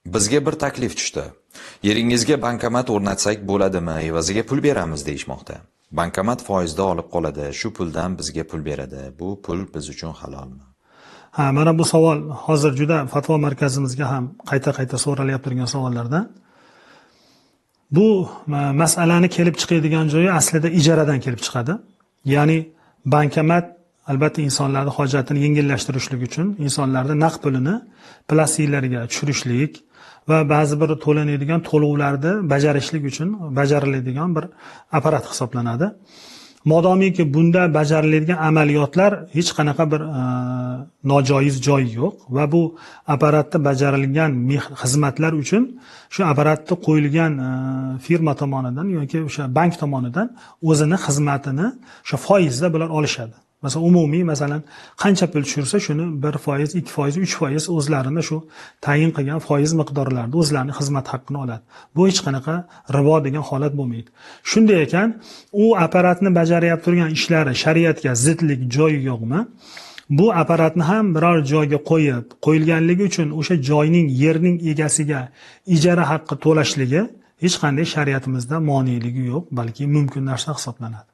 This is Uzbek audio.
Bizga bir taklif tushdi. Yeringizga bankomat o'rnatsak bo'ladimi, evaziga pul beramiz deyishmoqda. Bankomat foizda olib qoladi, shu puldan bizga pul beradi. Bu pul biz uchun halolmi? Mana bu savol hozir juda fatvo markazimizga ham qayta so'ralyapti turgan savollardan. Bu masalani kelib chiqadigan joyi aslida ijaradan kelib chiqadi. Ya'ni bankomat albatta insonlarning hojatini yengillashtirishlik uchun insonlarning naqd pulini plastiklarga tushirishlik va ba'zi bir to'lanadigan to'lovlarni bajarishlik uchun bajariladigan bir apparat hisoblanadi. Modomiki bunda bajariladigan amaliyotlar hech qanaqa bir nojoiz joyi yo'q va bu apparatda bajarilgan xizmatlar uchun shu apparatda qo'yilgan firma tomonidan yoki o'sha bank tomonidan o'zini xizmatini o'sha foizda bular olishadi. Masalan, qancha pul tushirsa shuni 1%, 2%, 3% o'zlarini shu tayin qilgan foiz miqdorlarida o'zlarining xizmat haqqini oladi. Bu hech qanaqa ribo degan holat bo'lmaydi. Shunday ekan, u apparatni bajarayotib turgan ishlari shariatga zidlik joyi yo'qmi? Bu apparatni ham biror joyga qo'yilganligi uchun o'sha joyning yerning egasiga ijara haqqi to'lashligi hech qanday shariatimizda moneligi yo'q, balki mumkin narsa hisoblanadi.